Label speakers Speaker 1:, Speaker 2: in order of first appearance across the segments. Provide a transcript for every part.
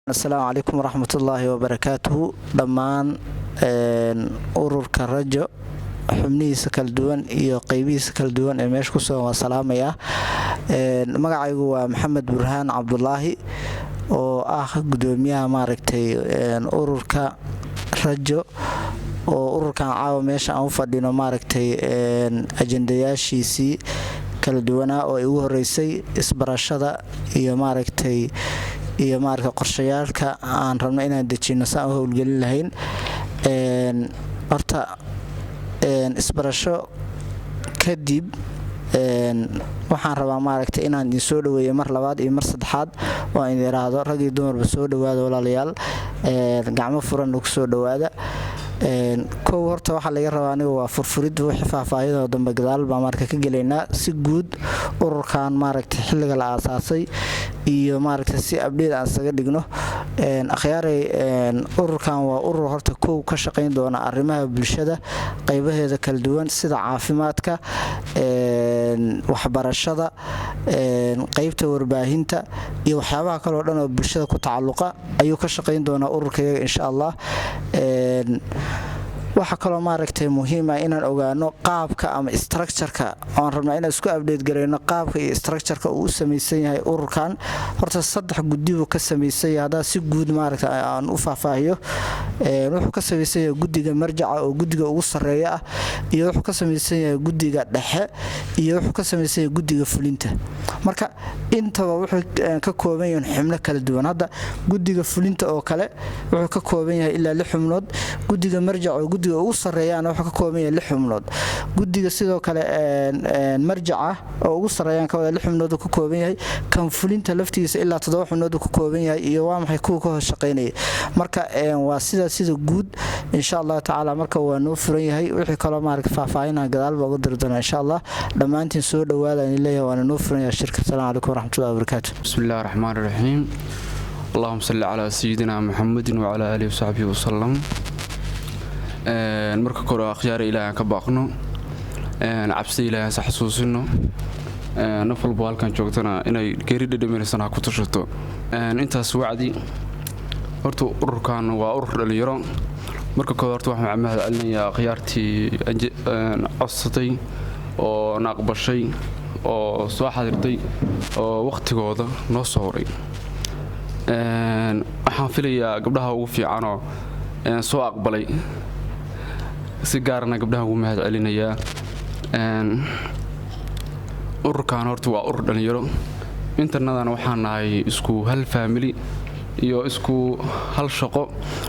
Speaker 1: السلام عليكم ورحمة الله وبركاته دمان ururka rajo xubnihiisa kala duwan iyo qaybihiisa kala duwan ee meesha ku soo salaamaya magacaygu waa Maxamed Burhaan Cabdullaahi oo ah gudoomiyaha ururka rajo oo ururkan caawa meesha aan u fadhino ajendayaashiisii kala duwana oo ay ugu horeysay isbarashada iyo qorshayaalka aan rabno inaan dejino saan u howlgelin lahayn horta isbarasho kadib waxaan rabaa inaan idin soo dhaweeyo mar labaad iyo mar saddexaad oo aan yiraahdo rag iyo dumarba soo dhawaada walaalayaal gacmo furan ugu soo dhawaada kow horta waxa laga rabaa aniga waa furfurid wixii faahfaahidooda dambe gadaal baa ka galeynaa si guud ururkan xilliga la aasaasay iyo si update aan saga dhigno akhyaaray ururkan waa urur horta kow ka shaqeyn doona arrimaha bulshada qaybaheeda kala duwan sida caafimaadka waxbarashada qaybta warbaahinta iyo waxyaabaha kale oo dhan oo bulshada ku tacalluqa ayuu ka shaqeyn doona ururkayga insha Allah waxa kale muhiim ah inaan ogaano qaabka ama structure-ka aan rabnaa inaan isku update gareyno qaabka iyo structure-ka uu sameeysan yahay ururkan horta saddex guddi uu ka sameeysan yahay hada si guud aan u faahfaahiyo wuxuu ka sameeysan yahay guddiga marjaca oo guddiga ugu sareeya ah iyo wuxuu ka sameeysan yahay guddiga dhexe iyo wuxuu ka sameeysan yahay guddiga fulinta marka intaba wuxuu ka kooban yahay xubno kala duwan hada guddiga fulinta oo kale wuxuu ka kooban yahay ilaa 6 xubnood guddiga marjaca oo guddiga ugu sareeyana wuxuu ka kooban yahay 6 xubnood guddiga sidoo kale marjaca oo ugu sareeyana ka wada 6 xubnood ka kooban yahay kan fulinta laftiisa ilaa 7 xubnood ka kooban yahay iyo waa maxay kuwa ka shaqeynaya marka waa sida guud insha Allah taala marka waa noo furan yahay wixii kale faahfaahinaa gadaal baa ugu dirdoona insha Allah dhamaantiin soo dhawaada in leeyahay waa noo furan yahay shirka Assalamu alaykum warahmatullahi wabarakatuh
Speaker 2: bismillahir rahmanir rahim اللهم صل على سيدنا محمد وعلى آله وصحبه وسلم marka kore akhyaar ilaahay ka baaqno cabsi ilaahay xasuusino nafal baalkan joogtana inay geeri dhadhameysana ku tashato intaas wacdi horta ururkan waa urur dhalinyaro marka kore horta waxaan mahad celinayaa akhyaartii codsatay oo naqbashay oo soo xadirtay oo waqtigooda noo soo horay waxaan filayaa gabdhaha ugu fiican oo soo aqbalay si gaarna gabdhaha ugu mahad celinaya ururkan horta waa urur dhalinyaro internadana waxaan nahay isku hal family iyo isku hal shaqo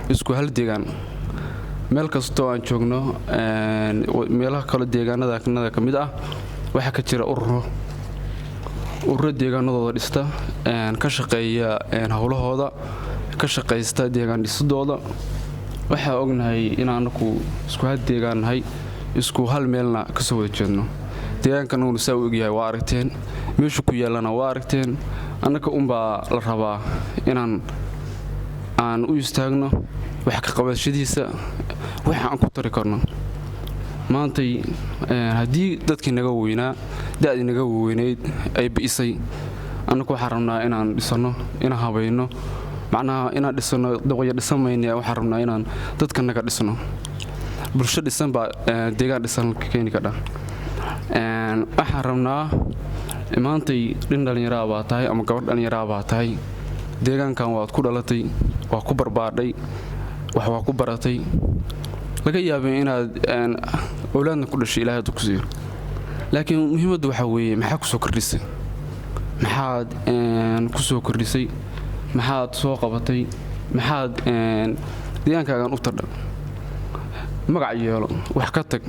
Speaker 2: isku hal deegaan meel kasto aan joogno meelaha kala deegaanada kamid ah waxa ka jira urur deegaanadooda dhista ka shaqeeya hawlahooda ka shaqeysta deegaan dhisidooda waxa ognahay inaanku isku had deegaanahay isku hal meelna ka soo wada jeedno deegaankan uu soo ogyahay waa aragteen meesha ku yeelana waa aragteen annaka la rabaa inaan u istaagno wax ka qabashadiisa waxa aan ku tari karno maantay hadii dadkii naga weynaa daadii naga weynayd ay biisay annaka waxaan rabnaa inaan dhisano inaan habayno macnaha inaan dhisano daqoya dhisamayna waxaan rabnaa inaan dadka naga dhisno bulsho dhisan baa deegaan dhisan ka keeni kara waxaan rabnaa maantay dhalinyaro baa tahay ama gabadh dhalinyaro baa tahay deegaankan waad ku dhalatay waa ku barbaadhay wax waa ku baratay laga yaabay inaad awlaadna ku dhashay Ilaahay ku siiyo laakiin muhiimaddu waxa weeye maxaa ku soo kordhisay maxaad ku soo kordhisay maxaad soo qabatay maxaad deegaankaagan u tardhan magac yeelo wax ka tag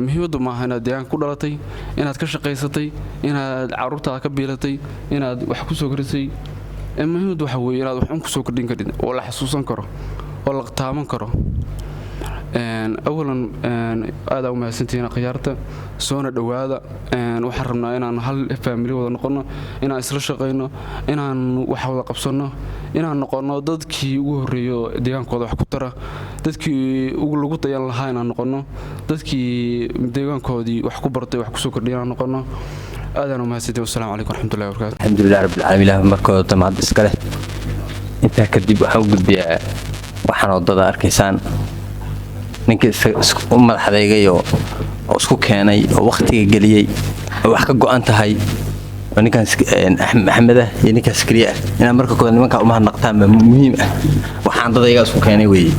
Speaker 2: muhiimaddu maaha inaad deegaan ku dhalatay inaad ka shaqaysatay inaad caruurtaada ka biilatay inaad wax ku soo kordhisay muhiimaddu waxa weeye inaad wax ku soo kordhin karin oo la xasuusan karo oo la qtaaman karo أولاً هذا هو ما سنتين قيارته سونا دوادا وحرمنا إن هل فاميلي ولا نقولنا إن إسرائيل شقينا إن وحول قبصنا إن نقولنا ضد كي وهريو ديان قاضي حكترة ضد كي وقولوا طيان لهاي إن نقولنا ضد كي ديان قاضي وحكبرتي وحكسوكر ديان نقولنا هذا هو ما سنتين والسلام عليكم ورحمة الله وبركاته
Speaker 3: الحمد لله رب العالمين مركو تمام إسكاله intaa kadib waxaan u gudbiyaa waxaan wadada arkaysaan ninkii u madaxdeegay oo isku keenay oo waqtiga geliyay oo wax ka go'an tahay oo ninkan Axmeda iyo ninkan Askariya inaan marka kooda nimanka u mahadnaqtaan muhiim ah waxaan dadayga isku keenay weeye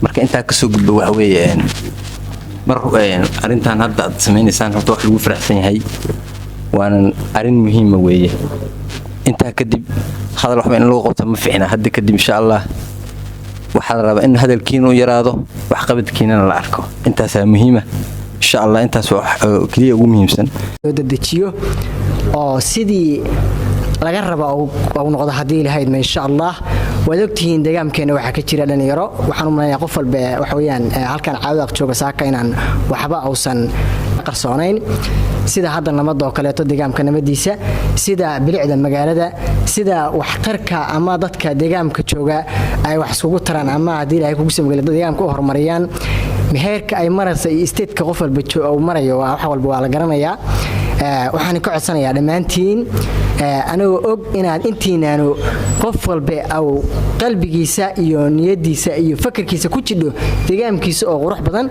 Speaker 3: marka intaa ka soo gudbo wax weeye arintan hadda aad sameynaysan horta wax lagu faraxsan yahay waana arin muhiim ah weeye intaa kadib hadal waxba in lagu qabto ma fiicna hadda kadib insha Allah waxa la rabaa in hadalkiina uu yaraado wax qabadkiina la arko intaas ayaa muhiim ah insha Allah intaas wax kaliya ugu muhiimsan
Speaker 4: dejiyo oo sidii laga rabo oo noqdo hadii ilaahay ma insha Allah wadogtiin deegaankeena waxa ka jira dhalinyaro waxaan u maleynayaa qof walba wax weeyaan halkan caawad jooga saaka inaan waxba awsan qarsoonayn sida hadda nabad oo kale to deegaanka nabadiisa sida bilicda magaalada sida wax tarka ama dadka deegaanka jooga ay wax isugu taraan ama hadii ilaahay kugu sameeyay deegaanka u horumariyaan meherka ay maraysa state-ka qof walba oo marayo wax walba waa la garanayaa waxaan ka codsanayaa dhamaantiin anagoo og inaad intiinaanu qof walba aw qalbigiisa iyo niyadiisa iyo fikirkiisa ku jidho deegaankiisa oo qurux badan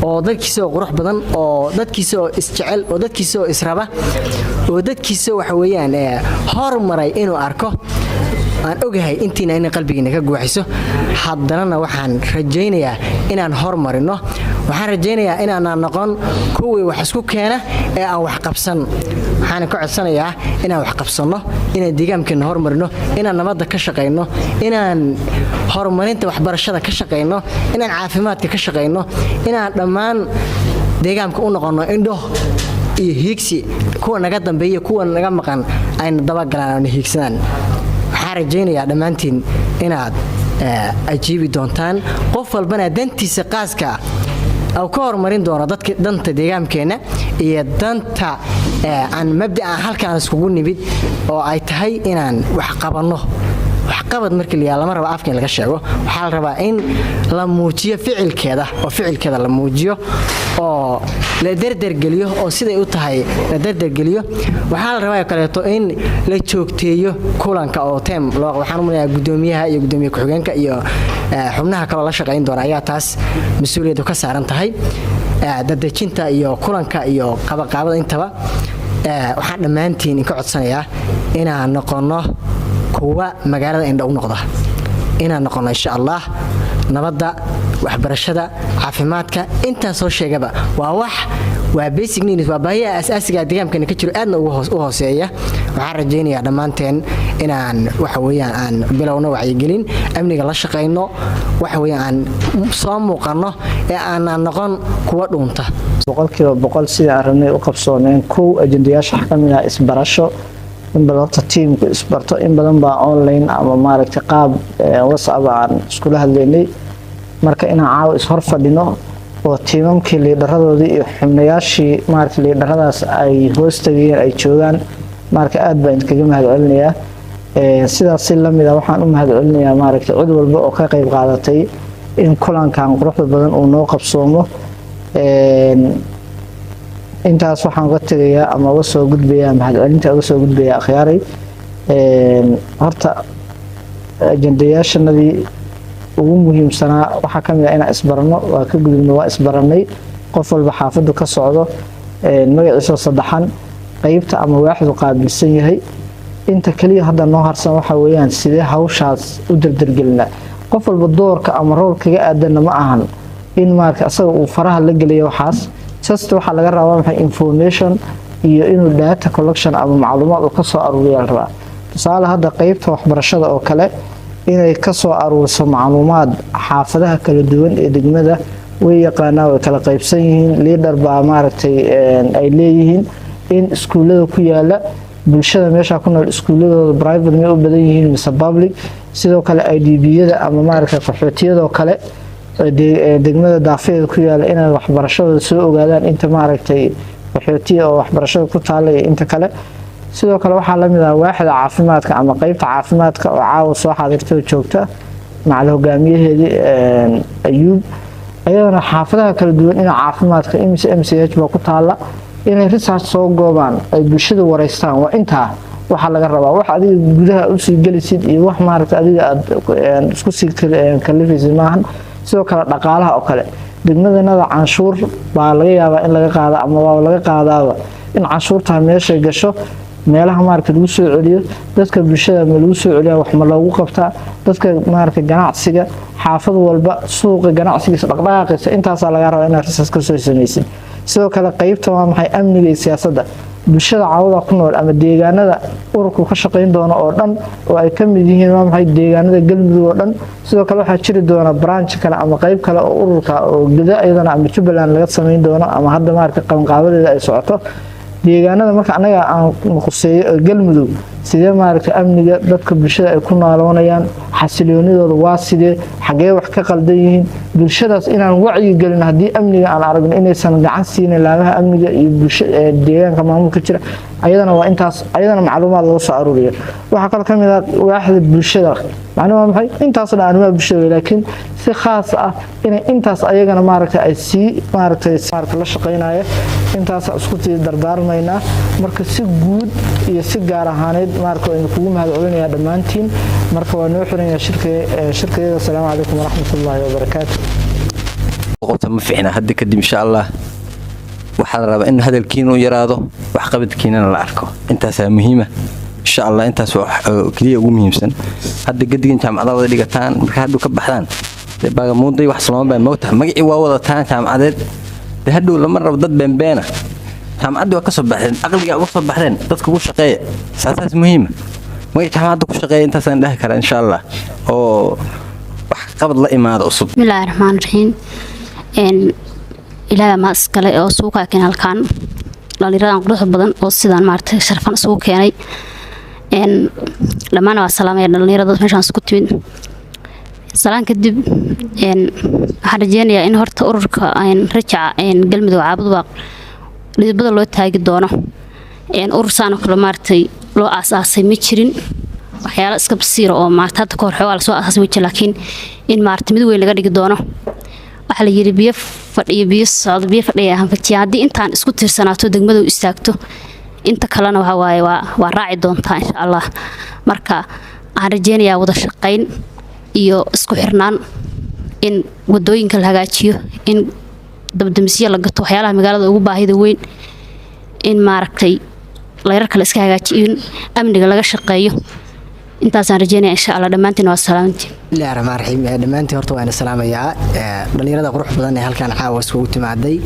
Speaker 4: oo dadkiisa oo qurux badan oo dadkiisa oo isjecel oo dadkiisa oo israba oo dadkiisa waxa weeyaan horumaray inuu arko aan ogahay intiina in qalbigiina ka guuxiso haddana waxaan rajaynayaa inaan horumarino waxaan rajaynayaa inaan noqon kuwii wax isku keena ee aan wax qabsan waxaan ka codsanayaa inaan wax qabsano inaan deegaankeena horumarino inaan nabadda ka shaqeyno inaan horumarinta waxbarashada ka shaqeyno inaan caafimaadka ka shaqeyno inaan dhammaan deegaanka u noqono indho iyo hiigsi kuwa naga dambeeya kuwa naga maqan ay daba galaan oo hiigsadaan waxaan rajaynayaa dhamaantiin inaad ajiibi doontaan qof walbana dantiisa qaaska aw ka horumarin doono dadka danta deegaankeena iyo danta aan mabda'a halkaan iskugu nimid oo ay tahay inaan wax qabanno wax qabad markii la lama rabo afkeen laga sheego waxa la rabaa in la muujiyo ficilkeeda la muujiyo oo la dardargeliyo oo siday u tahay la dardargeliyo waxa la rabaa kaleeto in la joogteeyo kulanka oo team loo waxaan u maleeyaa gudoomiyaha iyo gudoomiye ku-xigeenka iyo xubnaha kale la shaqeyn doona ayaa taas mas'uuliyadu ka saaran tahay dadajinta iyo kulanka iyo qabaqaabada intaba waxaan dhamaantiin ka codsanayaa inaan noqono kuwa magaalada indha u noqda inaan noqono insha Allah nabadda waxbarashada caafimaadka inta soo sheegaba waa basic needs waa baahiyaha asaasiga deegaanka ka jiro aadna u hooseeya waxaan rajaynayaa dhamaanteen inaan waxa weeyaan aan bilowno wacyigelin amniga la shaqeyno waxa weeyaan aan soo muuqano ee aan noqon kuwa dhuunta
Speaker 1: boqolkiiba boqol sida arrinay u qabsooneen kow ajendayaasha xakamina isbarasho in badan teamku isbarto in badan baa online ama maaragtay qaab WhatsApp aan isku hadlaynay marka inaan caaw is hor fadhino oo tiimamkii liidaradoodii iyo xubnayaashii maaragtay liidaradaas ay hoostageen ay joogaan marka aad baan kaga mahadcelinayaa sidaas si la mid ah waxaan u mahadcelinayaa maaragtay cid walba oo ka qayb qaadatay in kulankan quruxda badan uu noo qabsoomo intaas waxaan uga tagayaa ama uga soo gudbayaa mahadcelinta uga soo gudbayaa akhyaaray horta ajendayaashanadii ugu muhiimsanaa waxaa ka mid ah inaan isbarano waa ka gudubno waa isbaranay qof walba xaafadu ka socdo magaciisa saddexan qaybta ama waaxdu qaabilsan yahay inta kaliya hadda noo harsan waxa weeyaan sidee hawshaas u dardargelina qof walba doorka ama roolkaga aadana ma ahan in maarka asaga uu faraha la geliyo waxaas just waxa laga rabaa maxay information iyo inuu data collection ama macluumaad uu ka soo aruuriyo rabaa tusaale hadda qaybta waxbarashada oo kale inay ka soo aruuriso macluumaad xaafadaha kala duwan ee degmada way yaqaanaa way kala qaybsan yihiin leader baa maaragtay ay leeyihiin in iskuulada ku yaala bulshada meesha ku nool iskuuladooda private ma u badan yihiin mise public sidoo kale IDB-yada ama maaragtay qaxootiyada kale degmada daafeeda ku yaala inay waxbarashada soo ogaadaan inta maaragtay qaxootiga oo waxbarashada ku taalay inta kale sidoo kale waxa la mid ah waaxda caafimaadka ama qaybta caafimaadka oo caawa soo xaadirtay joogta macal hogaamiyaheedii Ayuub ayadana xaafadaha kala duwan in caafimaadka MCH ba ku taala inay research soo goobaan ay bulshada wareystaan waa inta waxaa laga rabaa wax adiga gudaha usii gelisid iyo wax maaragta adiga aad isku sii kalifaysid maahan. sidoo kale dhaqaalaha oo kale degmadanada canshuur baa laga yaabaa in laga qaado ama waa laga qaadaaba in canshuurta meesha gasho meelaha maaragta lagu soo celiyo dadka bulshada ma lagu soo celiyaa wax ma loogu qabtaa dadka maaragta ganacsiga xaafad walba suuqa ganacsigiisa dhaqdhaqaaqiisa intaasaa laga rabaa inaad risaas ka soo samaysid. sidoo kale qaybta waa maxay amniga iyo siyaasadda bulshada caawada ku nool ama deegaanada ururku ka shaqayn doono oo dhan oo ay ka mid yihiin waa maxay deegaanada galmudug oo dhan. sidoo kale waxaa jiri doona branch kale ama qayb kale oo ururka oo gudaha iyadana ama Jubbaland laga sameyn doono ama hadda maaragta qabanqaabadeeda ay socoto deegaanada marka anaga aan quseeyo galmudug sidee maaragta amniga dadka bulshada ay ku noolaanayaan xasiloonidooda waa sidee xagee wax ka qaldan yihiin bulshadaas inaan wacyi gelin haddii amniga aan aragno inaysan gacan siinin laamaha amniga iyo bulshada deegaanka maamulka jira ayadana waa intaas ayadana macluumaad laga soo aruuriyo. waxaa kale ka mid ah waaxda bulshada macnaheedu maxay intaas arrimaha bulshada laakiin si khaas ah inay intaas ayagana maaragta ay si maaragta la shaqeynaayo intaas isku dardaarmayna marka si guud iyo si gaar ahaaneed marka aynu kugu mahadcelinayaa dhammaantiin marka waa noo xiran yahay shirkayada. assalaamu calaykum waraxmatullaahi wabarakaatuh.
Speaker 3: qofta ma fiicna hadda kadib insha Allah waxaa la rabaa in hadalkiinu yaraado wax qabadkiinana la arko intaasaa muhiima insha Allah intaas wax kaliya ugu muhiimsan hadda gadigin jaamacada wada dhigataan marka haddu ka baxdaan baaga muuday wax Soomaali baa moogtahay magacii waa wadataan jaamacadeed haddu lama rabo dad beenbeena jaamacadu waa ka soo baxeen aqliga uga soo baxeen dadka ku shaqeeya saas muhiim magacii jaamacadu ku shaqeeya intaasaan dhahi karaa insha Allah oo wax qabad la imaado cusub.
Speaker 5: bismillaahi raxmaani raxiim ilaaha ma iskale oo suuqa keen halkaan dhalinyarada qurux badan oo sidaan maartay sharfan isugu keenay dhammaan waa salaamay dhalinyarada meeshaan isku timid salaan kadib waxaan rajeynayaa in horta ururka rajaca galmudug caabudwaaq lidbada loo taagi doono urur saan kale maartay loo aasaasay ma jirin waxyaalo iska basiir oo maartay hadda kor xoogaa la soo aasaasay wajah laakiin in maartay mid weyn laga dhigi doono waxa la yiri biyo fadhiyo biyo socod biyo fadhiyo aan fajiya haddii intaan isku tirsanaato degmadu istaagto inta kalena waxa waaye waa raaci doontaa insha Allah marka aan rajeynayaa wada shaqayn iyo isku xirnaan in wadooyinka la hagaajiyo in dabdamisyo la gato waxyaalaha magaalada ugu baahida weyn in maaragtay leerarka la iska hagaajiyo in amniga laga shaqeeyo intaasaan rajeynayaa insha Allah dhammaantiin waa salaamantiin.
Speaker 4: bismillaahi raxmaani raxiim dhammaantiin horta waan salaamayaa dhalinyarada qurux badan ee halkaan caawa iskugu timaaday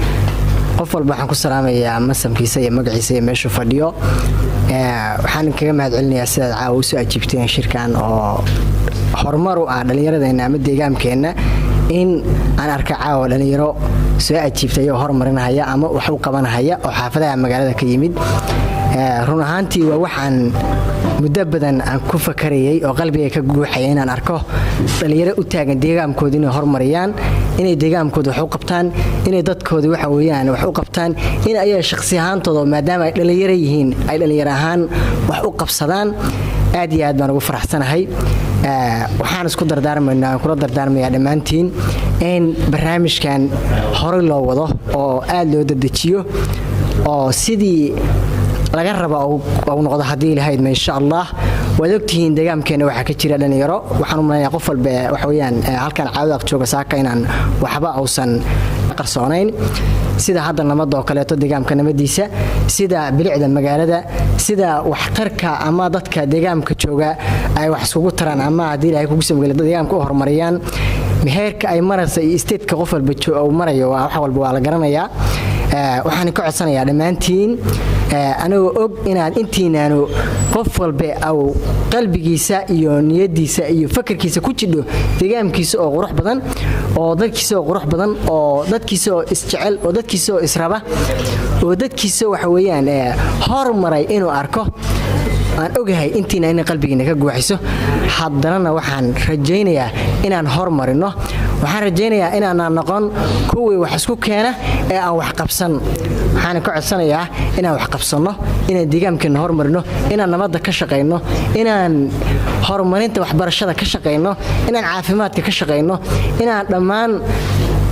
Speaker 4: qof walba waxaan ku salaamayaa masamkiisa iyo magaciisa iyo meesha fadhiyo waxaan kaga mahadcelinayaa sidaad caawa u soo ajiibteen shirkan oo horumar u ah dhalinyaradeena ama deegaankeena in aan arka caawa dhalinyaro soo ajiibtay oo horumarinaya ama wax u qabanaya oo xaafadaha magaalada ka yimid run ahaantii waa waxaan muddo badan aan ku fakarayay oo qalbiga ka guuxaya inaan arko dhalinyaro u taagan deegaankooda inay horumariyaan inay deegaankooda wax u qabtaan inay dadkooda waxa weeyaan wax u qabtaan in ay shakhsi ahaantooda maadaama ay dhalinyaro yihiin ay dhalinyaro ahaan wax u qabsadaan aad iyo aad baan ugu faraxsanahay. waxaan isku dardaarmaynaa kula dardaarmayaa dhammaantiin in barnaamijkan hore loo wado oo aad loo dedejiyo oo sidii laga raba oo noqdo hadii ilahayd ma insha Allah waad ogtihiin deegaankeena waxa ka jira dhalinyaro waxaan u maleynayaa qof walba waxa weeyaan halkan caawada jooga saaka inaan waxba uusan qarsoonayn sida hadda nabad oo kale deegaanka nabadiisa sida bilicda magaalada sida waxtarka ama dadka deegaanka jooga ay wax isugu taraan ama hadii ilaahay kugu sameeyay deegaanka u horumariyaan meherka ay maraysa state-ka qof walba oo marayo wax walba waa la garanayaa. waxaan ka codsanayaa dhammaantiin anagoo og inaad intiinaanu qof walba aw qalbigiisa iyo niyadiisa iyo fikirkiisa ku jidho deegaankiisa oo qurux badan oo dadkiisa oo qurux badan oo dadkiisa oo isjecel oo dadkiisa oo israba oo dadkiisa waxa weeyaan horumaray inuu arko aan ogahay intiina in qalbigiina ka guuxiso haddana waxaan rajaynayaa inaan horumarino waxaan rajaynayaa inaan noqon kuwii wax isku keena ee aan wax qabsan waxaan ka codsanayaa inaan wax qabsano inaan deegaankeena horumarino inaan nabadda ka shaqeyno inaan horumarinta waxbarashada ka shaqeyno inaan caafimaadka ka shaqeyno inaan dhammaan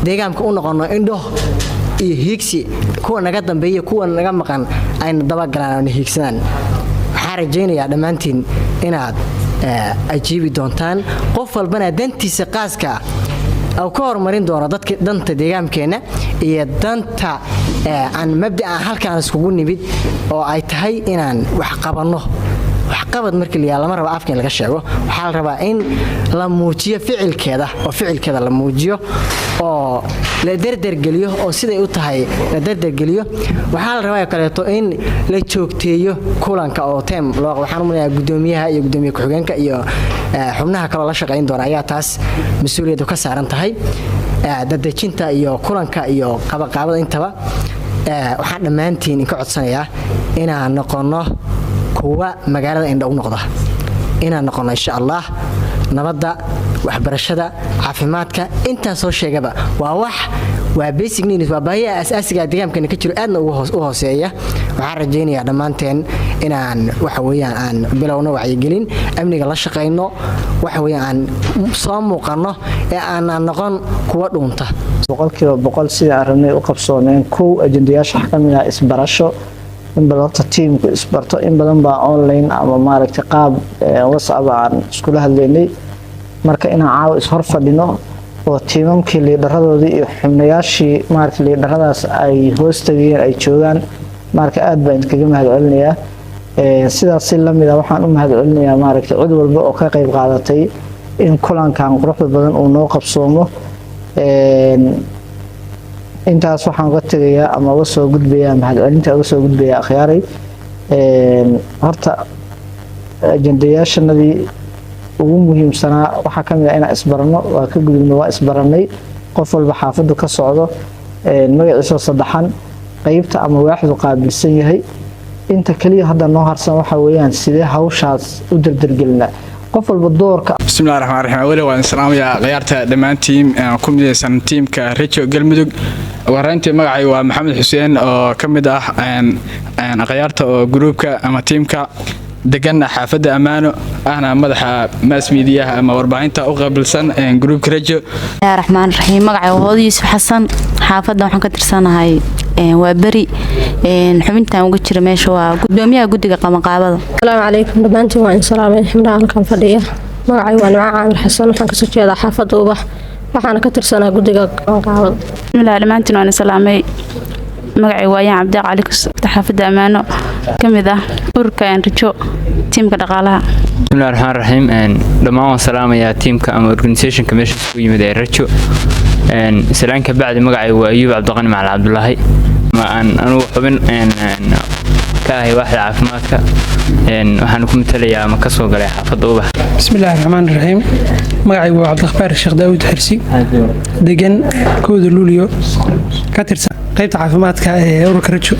Speaker 4: deegaanka u noqono indho iyo hiigsi kuwa naga dambeeya kuwa naga maqan ayna daba galaan oo hiigsadaan waxaan rajaynayaa dhammaantiin inaad ajiibi doontaan qof walbana dantiisa qaaska أو كور مرين دونا دنت ديجام كنا هي دنت عن مبدأ هالكان سكون نبيد أو أيتهاي إن وحقبنا وحقبت مركل يا لما ربع أفكار الغشاوة وحال ربع إن لموجيه فعل كذا لموجيه أو لدردر جليه أو سيدا يوتهاي لدردر جليه وحال ربع كله إن لتشوكتيه كلان كأو تام لو وحنمنا قدوميها يقدومي كحجان كأيو حمناها كلا شقين دونا يا تاس مسؤولية كسر أنت هاي dadajinta iyo kulanka iyo qabaqaabada intaba waxaan dhamaantiin ka codsanayaa inaan noqono kuwa magaalada indha u noqda inaan noqono insha Allah nabadda waxbarashada caafimaadka intaan soo sheegaba waa basic needs waa baahiyaha asaasiga deegaanka ka jiro aadna u hooseeya waxaan rajaynayaa dhammaanteen inaan waxa weeyaan aan bilowno wacyigelin amniga la shaqeyno waxa weeyaan aan soo muuqano ee aan noqon kuwa dhuunta
Speaker 1: boqolkiiba boqol sida arrinay u qabsooneen kow ajendayaasha xakamina isbarasho in badan teamku isbarto in badan baa online ama maaragtay qaab WhatsApp aan isku hadlaynay marka inaan caaw is hor fadhino oo tiimamkii liidaradoodii iyo xubnayaashii maaragtay liidaradaas ay hoostageen ay joogaan marka aad baan kaga mahadcelinayaa sidaas si lamid ah waxaan u mahadcelinayaa maaragtay cid walba oo ka qayb qaadatay in kulankan quruxda badan uu noo qabsoomo intaas waxaan uga tagayaa ama uga soo gudbayaa mahadcelinta uga soo gudbayaa akhyaaray horta ajendayaashanadii ugu muhiimsanaa waxaa ka mid ah inaan isbarano waa ka gudubno waa isbaranay qof walba xaafadu ka socdo magaciisa saddexan qaybta ama waaxdu qaabilsan yahay inta kaliya hadda noo harsan waxa weeyaan sidee hawshaas u dardargelina qof walba doorka
Speaker 6: bismillaahir rahmaanir rahiim wali waan salaamayaa ciyaarta dhammaan team ku midaysan teamka Rejo Galmudug warantii magacay waa Maxamed Xuseen oo ka mid ah ciyaarta oo groupka ama teamka degan xaafada Amaano ahna madaxa mass media ama warbaahinta u qaabilsan groupka Rejo
Speaker 7: bismillaahir rahmaanir rahiim magacay waa Yuusuf Xasan xaafada waxaan ka tirsanahay waa bari xubintan uga jira meesha waa gudoomiyaha guddiga qabanqaabada
Speaker 8: assalaamu calaykum dhammaantiin waan salaamay ximraan halkan fadhiya magacay waa Nimco Caamir Xasan waxaan ka soo jeedaa xaafada Ubax waxaan ka tirsanaa guddiga qabanqaabada
Speaker 5: bismillaah dhammaantiin waan salaamay magacay waa Yaan Cabdi Cali xaafada Amaano kamid ah urka Rejo teamka dhaqaalaha
Speaker 9: bismillaahir rahmaanir rahiim dhammaan waan salaamayaa teamka ama organizationka meesha isku yimid ee Rejo salaanka bacdi magacay waa Ayuub Cabdiqani Macalin Cabdullaahi ma anu xubin ka ahay waaxda caafimaadka waxaan ku matalayaa ama ka soo galay xaafada Ubax
Speaker 10: bismillaahir rahmaanir rahiim magacay waa Cabdiqafaar Sheekh Daawud Xirsi degan kooda Luuliyo ka tirsan qaybta caafimaadka ee ururka Rejo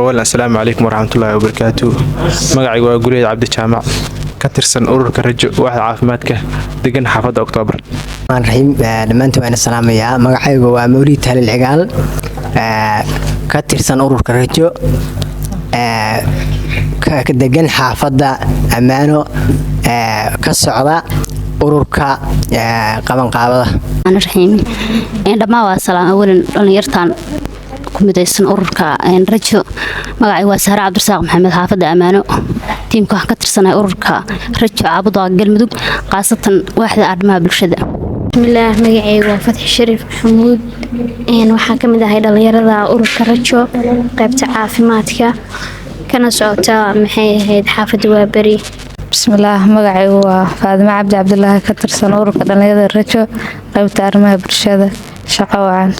Speaker 11: أولا السلام عليكم ورحمة الله وبركاته مقعي وقولي عبد الجامع كترسن أورك رجو واحد عافماتك دقن حافظ أكتوبر
Speaker 4: الرحيم لما أنتم أنا السلام يا مقعي وموليد هل العقال كترسن أورك رجو دقن حافظ أمانو كالسعودة ururka qaban qaabada
Speaker 5: ana raxiim dhammaan waa salaam awalan dhalinyartan ku midaysan ururka Rejo magacay waa Sahra Cabdirasaaq Maxamed xaafada Amaano teamka wax ka tirsanay ururka Rejo Caabuda Galmudug qaasatan waaxda arrimaha bulshada
Speaker 12: bismillaah magacay waa Fatxi Shariif Maxamuud waxaan ka mid ahay dhalinyarada ururka Rejo qaybta caafimaadka kana socota maxay ahayd xaafada waa bari
Speaker 13: bismillaah magacay waa Faadimo Cabdi Cabdullaahi ka tirsan ururka dhalinyarada Rejo qaybta arrimaha bulshada shaqo wacan